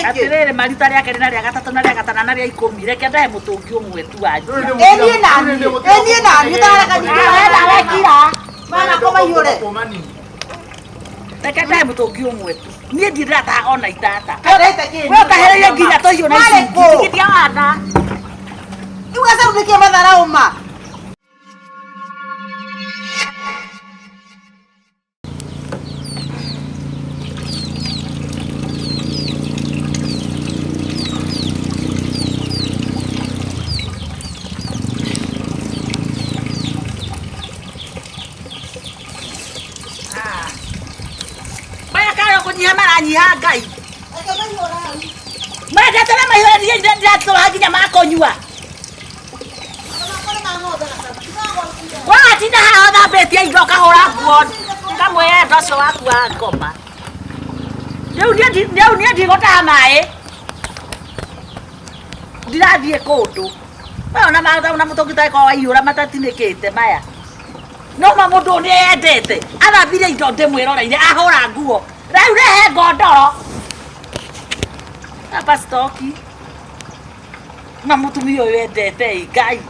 niki atirere marita ria keri na ria gatatu na ria gatana na ria 10 reke ndahe mutungi umwe tu wanyu enie nani ndaraka nyita wekira mama koma yure reke ndahe mutungi umwe tu nie ndirata ona itata arete kini we kahereire nginya tohiyo na ici tikitia wana Ugasa unikie madhara uma. Maya karo kunyiha maranyiha ngai. Maya tena mahira ndia twa nginya makonyua. Wati na haha betia indo kahora nguo ngamwe ndo cio waku wa ngoma riu nie ndigota mai ndirathie kundu ona na mutongita ko waiyura matatinikite maya no ma mundu ni endete athambire indo ndimwiroreire ahora nguo riu rehe ngondoro apa stoki na mutumia uyu endete ngai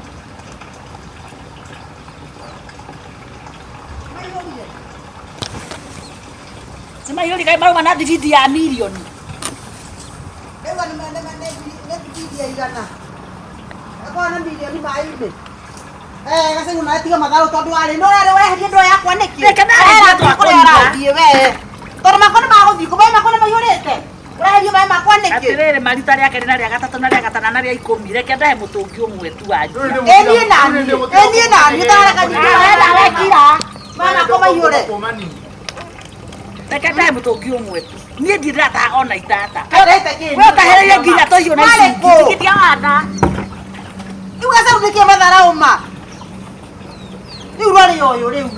Sema yoni kai maru mana dividi ya milioni. Ewa ni dividi ya igana. Ako na milioni maile. Kase nguna tiga madaro tondu ari no ari we hedi ndo yakwa niki. Reke na hedi ndo yakwa ndi we. Tondu makona maguthi ko bai makona mayurete. Ura hedi bai makwa niki. Atirere marita ria keri na ria gatatu na ria gatana na ria 10 reke ndahe mutungi umwe tu wanyu. Enie nani ndaraka nyita wekira mama koma yure. Reke ndahe mutungi umwe tu nie ndirata ona itata arete kini we kahereire nginya tohiyo na ici tikitia wana Ugasa unikie madhara uma. Riu rwari yoyo riu.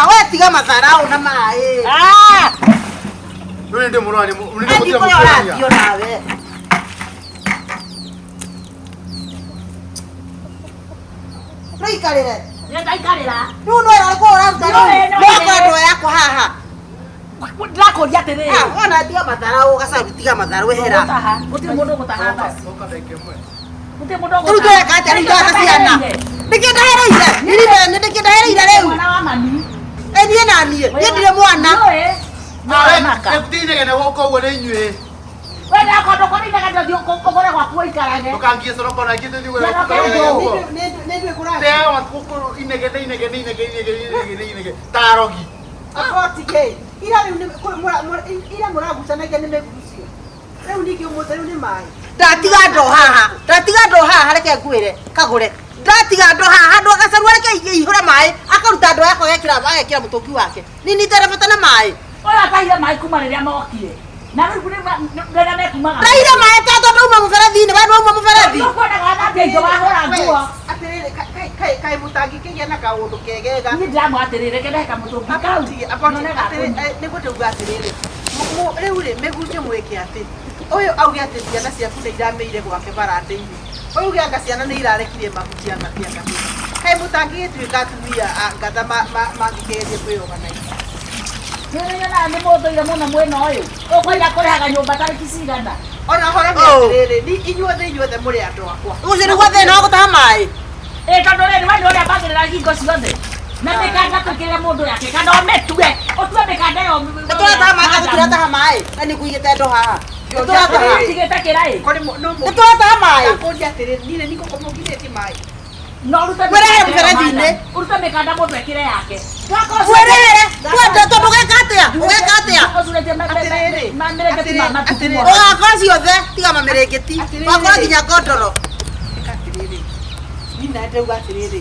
We tiga madharau na mai. None ndi murwani ndi mutia nawe. Reikarire. Nĩngaikarĩra. Riu no ĩrarĩ kũhũra ruta ndo yakwa haha. Ndĩrakũria atĩrĩrĩ. Ona tiga matharau Gacaũ tiga matharau ehera. Gũtirĩ mũndũ ũgũtaha basi. Gũtirĩ mũndũ ũgũtaha. Riu tweka atĩa riu ndaka ciana. Nĩkĩ ndahereire. Nĩkĩ ndahereire rĩu. Mwana wa mami. Enie naniĩ. Niĩ ndirĩ mwana. Ekutinegene gũkũ ũguo nĩ inyuĩ. We ndakondo kũrĩndaga ndio ũgũre gwaku ũikarage. Ndũkangie coro na kĩndũ nĩguo. Nĩ ndĩ kũrara. Teo kũkũ inege tarogi. Akotige. Ira rĩu ira mũragucanagia nĩ mĩgucio. Rĩu ningĩ ũmũthĩ rĩu nĩ maĩ. Ndatiga ndo haha reke ngwĩre Kagure. Ndatiga ndo haha handũ Gacaũ reke ihũre maĩ akaruta ndo yakwa agekĩra mũtũngi wake. Nini nderabata na maĩ. Oya atahire maĩ kuma rĩrĩa mokire. Na rĩu rĩrĩa mekumaga. Ndahire maĩ tondũ ndauma mũberethi-inĩ we nĩwauma mũberethi. Nĩũkwendaga thambia indo wahũra nguo. Atĩrĩrĩ kaĩ mũtangĩkĩgĩa na kaũndũ kegega. Niĩ ndiramwĩra atĩrĩrĩ reke ndahe kamũtũngi kau. Nĩguo ndauga atĩrĩrĩ. Rĩu rĩ mĩhunjie mwĩke atĩ. Ũyũ auge atĩ ciana ciaku nĩ iramĩire gwake barande-inĩ. Ũyũ uge anga ciana nĩ irarekirie mahutia ngatianga. Kaĩ mũtangĩgĩtuĩka atumia ngatha mangĩkĩgeria kwĩyoganagia. Nĩ mũndũire mũno mwena ũyũ. Ũkwenda kũrĩhaga nyũmba tarĩki cigana. Ona hore atĩrĩrĩ inyuothe mũrĩ andũ akwa. Ũcio nĩguo thĩna wa gũtaha maĩ. Tondũ rĩrĩ we nĩ ũrĩa mbagĩrĩra hingo ciothe. Na mĩkanda twĩkĩre mũndũ yake kana ũmĩtue. Ũtue mĩkanda ĩyo. Nĩtũrataha maĩ kana tũtirataha maĩ. Na nĩ kũigĩte ndo haha. Nĩtũratigĩte kĩraĩ. Nĩtũrataha maĩ. Akũndia atĩrĩrĩ nire niko kũmũgithĩtie maĩ. No urute mũberethi-inĩ. Urute mĩkanda mũndũ ekĩre yake. Mwĩrĩre. Tondũ ũgeka atĩa? Ũgakora ciothe tiga mamĩrĩngĩti. Wakora nginya ngondoro. Nina ndauga atĩrĩrĩ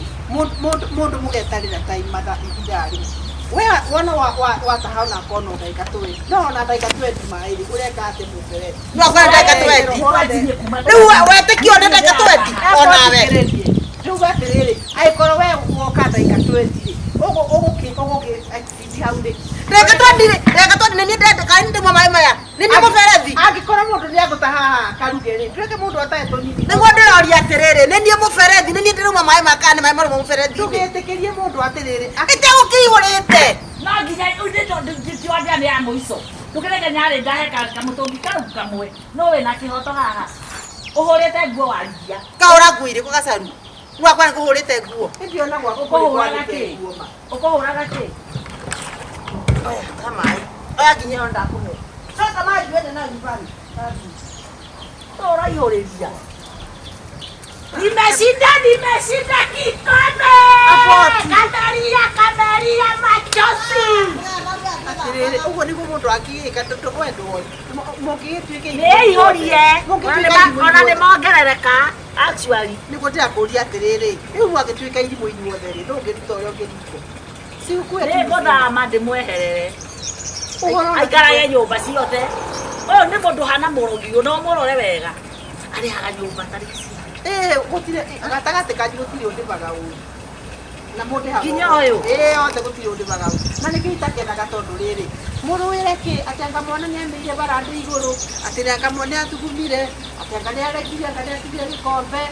mũndũ mũgetarĩra taimata ihinda-rĩ. We wona wataha ona kono ndagĩka 20. No ona ndagĩka 20 maĩ-rĩ ũreka atĩ mũberethi. No akora ndagĩka 20. Rĩu wetĩkio nĩ ndagĩka 20 onawe. Rĩu atĩrĩrĩ angĩkorwo we woka ndagĩka 20-rĩ ũgũkĩindi hau-rĩ. Ndagĩka 20 nĩ niĩ ndendeka nĩ ndĩmwe maĩ maya. Nĩ niĩ mũberethi. Angĩkorwo mũndũ nĩ agũtaha haha karuge-rĩ ndũreke mũndũ atahe tũnini. Nĩguo ndĩroria atĩrĩrĩ nĩ niĩ mũberethi nĩ niĩ ndĩrauma maĩ maya kana nĩ maĩ maruma mũberethi-inĩ. Ndũgetĩkĩrie mũndũ atĩrĩrĩ. Ĩtegũkĩihũrĩte. No nginya ndĩtondĩa nĩ ya mũico. Tukireke nyari ndahe kamutungi kau kamwe. No we na kihoto haha. Uhurite nguo wangia. Kaura nguire ko gacaru. Rwa kwa kuhurite nguo. Ndio na gwa Ukuhuraga ki? Ukuhuraga ki? Oya, kama ai. Oya ginya onda kume. Sasa mai twende na nyumbani. Tora ihuriria. Nimeshinda kikombe. Kameria machozi. Atirere, ugo ni mundu akika toto kwendo. Mugituike. Nei horie. Ona ni mongerereka. Actually. Niko tia kuria atirere. Riu agituika iri muinyu othe ri. Ndungiruta uria ungiriko. Si ukwe. Ni ngothama ndimweherere. Aikarage nyumba ciothe. Uyu ni mundu hana murogi no murore wega. Ari haga nyumba tarisi. Gutire gatagate kanyu gutire undivaga uyu. Na mundu haga. Kinya uyu. Othe gutire undivaga uyu. Na nikitakenaga tondu riri. Muruire ki atanga mwana ni amire barande iguru. Atiranga mwana atugumire. Atanga ni arekire ngane atugire gikombe.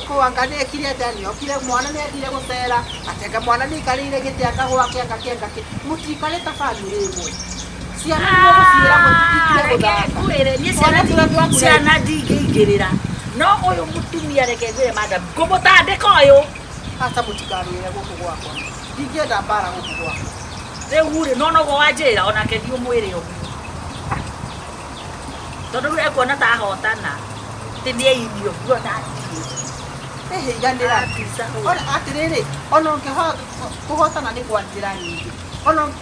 Ko angane kire ndani okire mwana ni athire gutera. Atanga mwana ni karire giti akahwa kianga mutikare ta family imwe. Ciana ni guciira mutikire guthaka. Ciana ndingĩingĩrĩra. No uyu mutumia reke ngwire madam ngũmũtandĩka ũyũ hata mũtikarĩre gũkũ gwakwa ndingĩenda mbara gũkũ gwakwa rĩu rĩ no noguo wanjĩra onake ndiũmwĩre ũguo tondũ rĩu ekuona ta ahotana atĩ nĩeirio nguona ĩhĩiganĩra atĩrĩrĩ ona ũngĩhotana nĩ kwa njĩra nyingĩ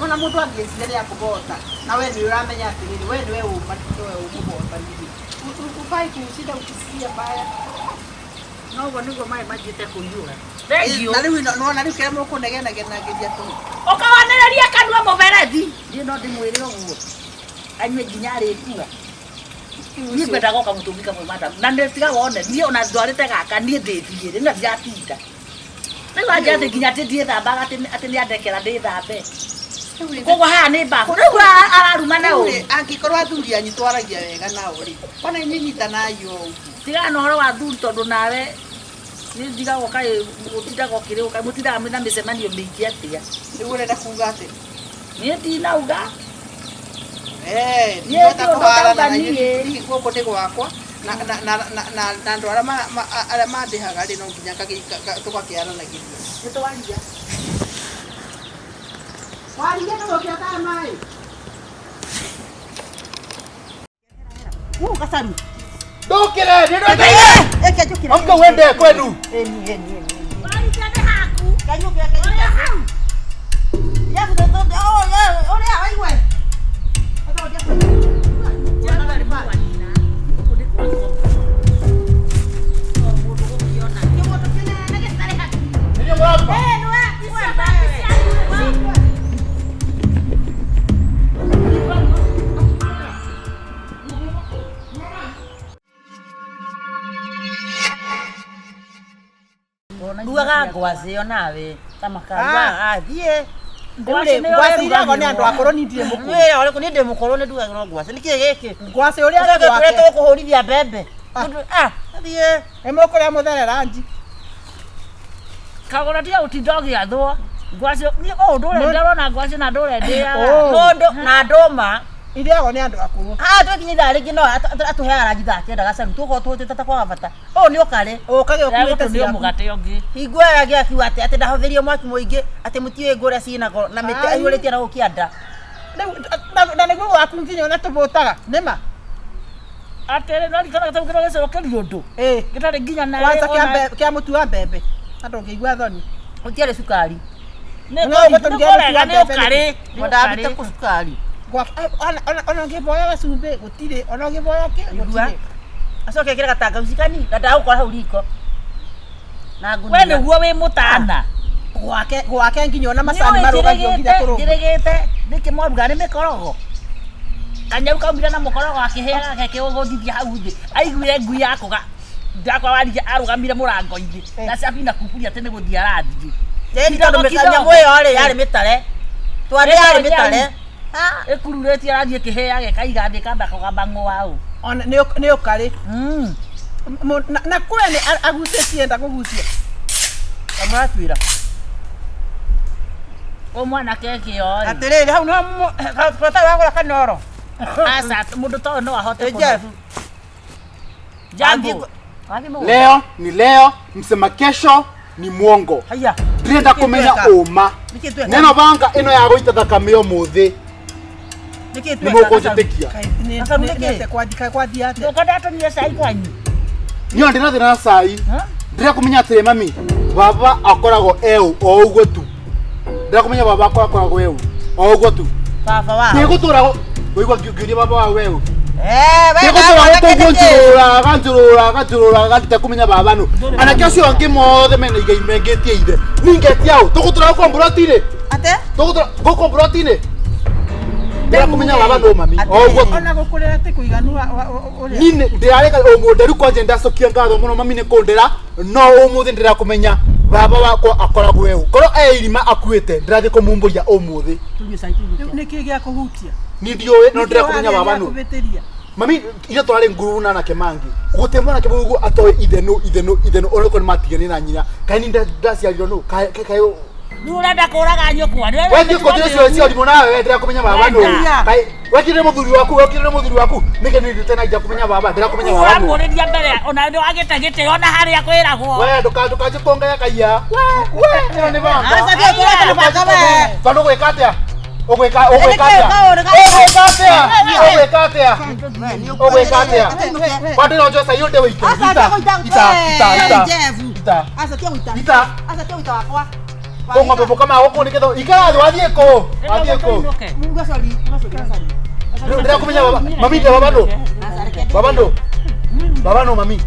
ona mũndũ angĩciria nĩ akũhota na we nĩ ũramenya atĩrĩrĩ we nĩwe ũmũhotanire ufai kushinda ukisikia baya. No uguo niguo mai manjite kuiyura. Thengiũ. Na rĩu no riũ kĩrĩa mũkũnegenageria tu. Ũkawanĩrĩria kanua mũberethi. Niĩ no ndĩmwĩre ũguo. Anyue nginya arĩkua. Niĩ ngwenda goka mũtũngi kamwe madam. Na ndĩtiga wone niĩ ona ndwarĩte gaka niĩ ndĩthiĩre na ndiatinda. Rĩu anja atĩ nginya atĩ ndiĩthambaga atĩ nĩandekera ndĩthambe. Koguo haha nĩ mbabu. Rĩu araruma na ũũ. Angĩkorwo athuri anyu twaragia wega nao rĩ. Ona inyitana yo. Tiga na ũhoro wa athuri tondũ nawe nĩ ndigagwo kaĩ ũtindaga ũkĩrĩo kaĩ mũtindaga mwĩna mĩcemanio mĩingĩ atĩa. Rĩu ũrenda kuuga atĩ? Niĩ ndinauga. Niĩ ndakũharana na niĩ gũkũ nĩ gwakwa na andũ arĩa mandĩhaga rĩ no nginya tũgakĩaranagĩria. Nĩ twaria. Waria ndũgũkĩataga maĩ. Gacaru. Ndũkĩre, nĩ ndũkĩre. Onke wende kwenu. Waria nĩ haku. Kanyũkia. Ya mtoto, ole aiwe. Ruaga ngwaci onawe ta makaruga thiĩ ngwaci irago nĩ andũ akũrũ ni ndirĩ mũkũrũ wĩra ũrĩkũ nĩ ndĩ mũkũrũ nĩ ndugagĩrwo ngwaci nĩ kĩĩ gĩkĩ ngwaci ũrĩa arĩ gwake tũretwo kũhũrithia mbembe thiĩ nĩ mũkũrĩa mũthere ranji kagũra tiga gũtinda ũgĩathwo ngwaci ndũrenda ngwaci na ndũrendĩaga na ndũma iriagwo nĩ andũ akũrũ twĩkinye thaa rĩngĩ no atũheaga ranji thaa kenda gacaru tũkorwo tũhũtĩte ta kwaga bata ũũ nĩ ũkarĩ ũkage ũkuĩte ciaku mũgate ũngĩ hinguoya gĩakiuga atĩ ndahũthĩrie mwaki mũingĩ atĩ mũtiũĩ ngũrĩa ciĩnago na mĩtĩ aihũrĩtie na gũkĩanda na nĩguo gwaku nginya ona tũbũtaga nĩma atĩrĩ no rikana gataũkĩrwo gĩcoro kĩri ũndũ gĩtarĩ nginya na kwanza kĩa mũtu wa mbembe na ndũngĩigua thoni gũtiarĩ cukari nĩkũrega nĩ ũkarĩ ndambĩte kũ cukari ona ngĩboya gacumbĩ gũtirĩ ona ngĩboya kĩigua acoke ekĩre gatangauci kanini na ndagũkora hau riko na ngunia we nĩguo wĩ mũtana gwake nginya ona macani marũgagio nginya kũrũga njĩrĩgĩte ndĩkĩmoruga nĩ mĩkorogo kanyaru kaumire na mũkorogo akĩhĩaga gake ũgũthithia hau thĩ aiguire ngui yakũga ndakwa warige arũgamire mũrango-inĩ na cabi na kuburi atĩ nĩ gũthiĩ arathiĩ tondũ nyamũ ĩyo rĩ yarĩ mĩtare twarĩ yarĩ mĩtare ĩkururĩtie arathiĩ kĩhĩage kaiga thĩ kamba kũgamba ng'ũa nĩ ũkarĩ na kwene agucĩtie enda kũgucia amũratuĩra ũmwanake kĩoĩ atĩrĩrĩ hau no bata wagũra kanoro Asa mundu to no ahote Jeff. Jambo. Leo ni leo, msema kesho ni mwongo. Haya. Ndĩrenda kũmenya ũma. Neno banga ĩno ya gũita thakame ũmũthĩ. Nĩ mũkũnjĩtĩkia. Nĩte kwandika kwathia atĩa. Ndũkadata ni cai kwanyu. Niĩ ndĩna thĩna na cai. Ndĩrenda kũmenya atĩrĩ mami, baba akoragwo eũ o ũguo tu. Ndĩrenda kũmenya baba akoragwo eũ o ũguo tu. Baba wa. Nĩ gũtũra ũigua ngĩũria baba wa weũ. Gajurura gatite kumenya baba no anake acio angĩ mothe mena igai mengetie ithe ningetie au tugutura kombrotine ate tugutura kombrotine ndira kumenya baba no mami o uguo ona gukurira ati kuiganu uri nini ndirareka umutheru kwanje ndacokia ngatho muno mami ni kundira no umuthi ndira kumenya baba wakwa akoragwo weũ korwo irima akuite ndirathi kumumburia umuthi niki gya kuhutia ni ndiũĩ no ndira kumenya baba no mami ira twari nguru na nake mangi gutemwa nake bugu atoe itheno ona ko matigani na nyina kaini ndaciarirwo no kai nurenda kuraga nyukwa wewe ko ndire cio cio ndimo nawe ndira kumenya baba no kai wekire muthuri waku nike ni tena ija kumenya baba ndira kumenya baba no muriria mbere ona ndo agite gite ona haria kwiragwo wewe ndukaje konga ya kaiya we ni baba asa ndio kura baba we bado gwekatia ogwekatia bado no josa yote wiki ita wakwa kongo bebo kama wako ni kedo ikara wathie ko mungu sorry ndira kumenya baba mami ndio baba no mami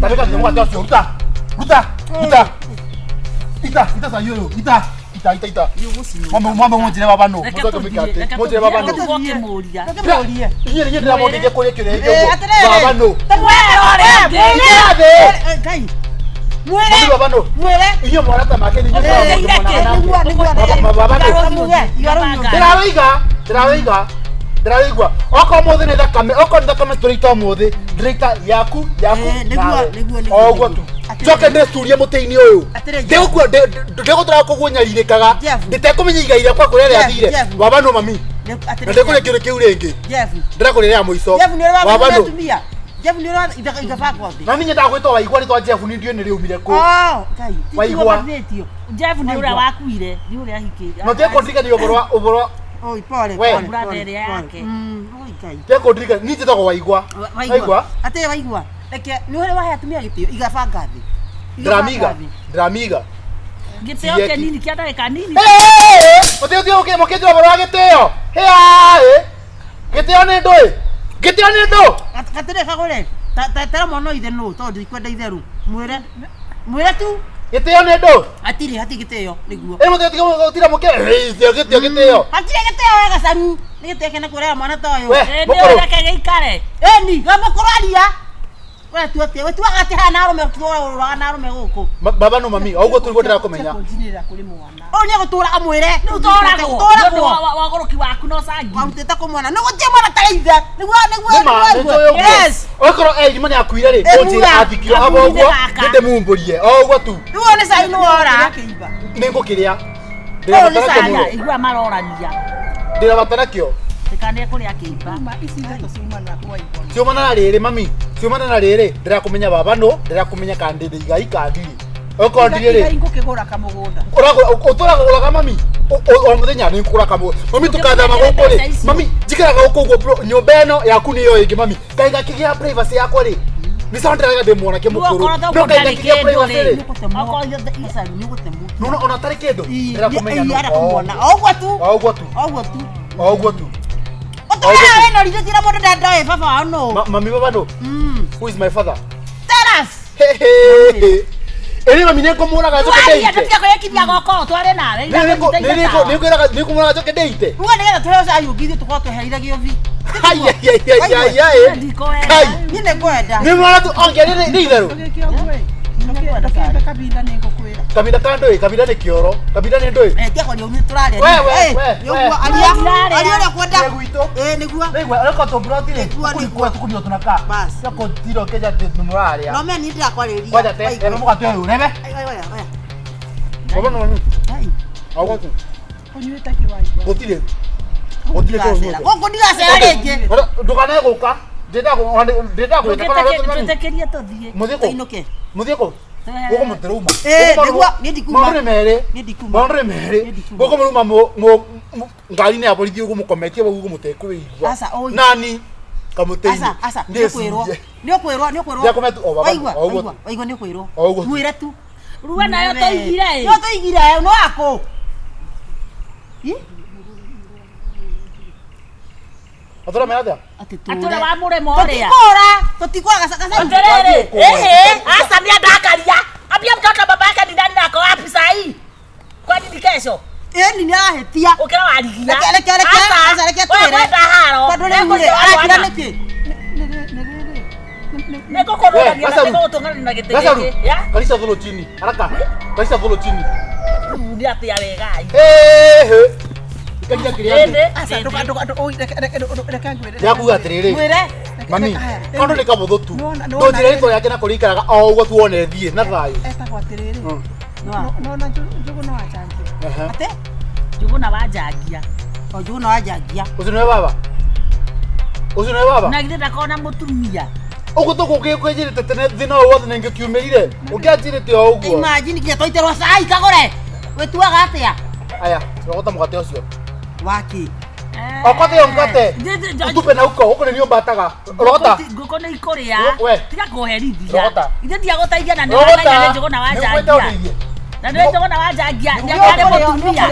tabeka ndio ngwa tio ita sa yoyo ita mama mojire baba no mutoke mikate mojire baba no ngoke muria iye ndira modike kuri kire baba no kai mwere baba no mwere iyo mwarata make ni baba no ndiraigwa oko mothe ni thakame turita mothe ndiraita yaku o uguo tu coke ndĩcurie mũtĩ-inĩ ũyũ ndĩgũtũra kũgunyarĩrĩkaga ndĩtekũmenya igai rĩakwa kũrĩa rĩathire baba no mami na ndĩkũrĩa kĩndũ kĩu rĩngĩ ndĩrakũrĩrĩa mũico baba no mami nyendaga gwĩtwo waigua rĩtwa Jeff nĩ ndiũ nĩ rĩumire kũ waigua Jeff nĩ ũrĩa wakuire nĩ ũrĩa ahikĩire no ndĩkũndirikania ũhoro oi pole brother yake oi kai ndĩkũndirikania niĩ njĩtagwo waigua ate waigua reke nĩ ũrĩa wahe atumia gĩtĩo igabanga thĩ ndĩramiga gĩtĩo kĩnini kĩa ndagĩka nini ũtĩũthiĩ mũkĩnjĩra ũhoro wa gĩtĩo gĩtĩo nĩ ndũ gatĩrĩ kagũre tera mwana ithe no tondũ ikwenda itherũ mwĩre tu gĩtĩo nĩ ndũ atiri hati gĩtĩo nĩguo mũtĩũthiĩ gũtira mũkĩra gĩtĩo hatire gĩtĩo wega cani nĩ gĩtĩo kĩna kũrĩa mwana ta ũyũ nĩ reke gĩikare ni gamũkũraria we tu atĩ we tu agate hana arũme tũraga na arũme gũkũ baba no mami ũguo tu ndĩra kũmenya o nĩ gũtũra amwĩre nĩ ũtũragwo wagũrũki waku no cangi wamutĩte kũmwana nĩ gũtie mwana ta ithe nĩguo yes okorwo irima nĩ akuire rĩ ũnjĩra athikio abo ũguo ndĩmũmbũrie o ũguo tu nĩguo nĩ cai nĩwora nĩ ngũkĩrĩa igua marorania ndĩrabatara kĩo tikane kũrĩa kĩimba ciumana na rĩrĩ mami ciumana na rĩrĩ ndĩrakũmenya baba no ndĩrakũmenya kandĩndĩ igai kathiri okorwo ndirĩ rĩ ngũkĩgũra kamũgũnda ũtũragũraga mami o mũthenya nĩ ngũgũra kamũgũnda mami tukathama gũkũ rĩ mami njikaraga gũkũ ũguo nyũmba ĩno yaku nĩyo ĩngĩ mami kaĩ gakĩgĩa privacy yakwa rĩ nĩ sawa ndĩraga ndĩ mwanake mũkũrũ no kaĩ gakĩgĩa privacy rĩ no ona tarĩ kĩndũ ndĩrakũmenya no o ũguo tu Otoya no lije tira moto dada baba wa no. Mami baba no. Who is my father? Tell us. Eri mami ne komura ga joke deite. Ndio kwa kibya goko tware nawe. Ni komura joke deite. Uwe nigera tuheoza ayugithi tukwa tuherira giovi. Ai. Nine kwenda. Ni mwana tu ongerere ni itherũ. Kabila kando kabila ni kioro kabila ni ndoi tia kwa ni turare wewe alia kwenda niguo niguo ariko to broti ni kwa tukunio tunaka bas yako tiro keja tumuraria no me ni ndira kwa reri kwa te eno muka tu rebe baba no ai au tu onyuita kiwai gotire Otigacera. Goko ndigacera rĩngĩ. Ndukane guka. Ndenda Tutekerie tuthie. Muthiko. Muthiko. Goko mutiruma. Nĩndikuma. Maũndũ merĩ. Goko muruma ngari-inĩ ya borithi ugu mukometie ugu mutekũigua. Nani? Kamuteithie. Nĩũkwĩrwo. Waigua nĩũkwĩrwo. Mwĩre tu. Ruwa nayo toigire. No toigire no ako. Atora meada. Atora wa muremo ria. Tutikora sasa. Asa ni ndakaria. Ambia mtoto babake ni ndani nako wapi saa hii? Kwa nini kesho? Nini ahetia? Ukira warigia. Reke twere. Wewe ndaharo. Tondũ rĩu arakira nĩkĩ? Neko korora ni anataka utongana na gĩtege. Kalisa tholo chini. Haraka. Kalisa tholo chini. Ni atia wegai. Kagia kiriande. Asa ndoka reke ngwĩre. Yaku atiriri. Mwĩre. Mami, kondo ni kabuthu tu. No njira ito yake na kurikaraga o uguo tuone thie na thayu. Etagwo atiriri. No njugu no ajangia. Ate? Njugu na wajangia. O njugu no ajangia. Ucio nĩ baba. Ucio nĩ baba. Na githĩ ndakona mũtumia. Uguo tũgũkĩnjĩrĩte tene thina wothe na ingĩkiumĩrire. Ũkĩanjĩrĩte o ũguo. Imagine kia toiterwo cai kagore. Wetuaga atia? Aya, rogota mũgate ũcio. Waki. Okothe onkate. Utupe na uko, uko nĩ ũmbataga. Rogota. Ngũkũ nĩ ikũrĩa. Tiga kũherithia. Rogota. Ithe ndiagũteithia na nĩ njugu na wajangia. Na nĩ njugu na wajangia. Nĩ mũtumia.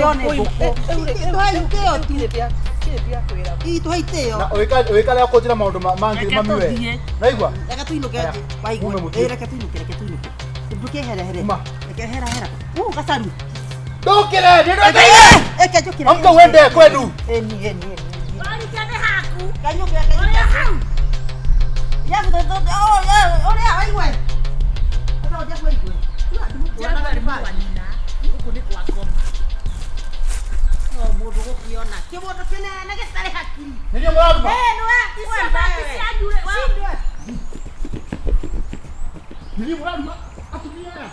Itu haiteo. Na wĩkale akũnjĩra maũndũ mangĩ mami we. Naigua? Reke tuinuke nje. Waigua. Reke tuinuke. Ndukehere. Reke hera. Gacaru. Ndũkĩre, ndĩrũteire. Eke njũkĩre. Amka wende kwenu. Eni. Warikane haku. Kanyuke. Yaku oria waigwe. Ata oja kwaigwe. Gũkũ nĩ kwa ngoma. Mũndũ gũkiona. Kĩmondo kĩnene gĩtarĩ hakiri. Nĩrĩo mũraruga? Nĩrĩo mũraruga? Atumia aya.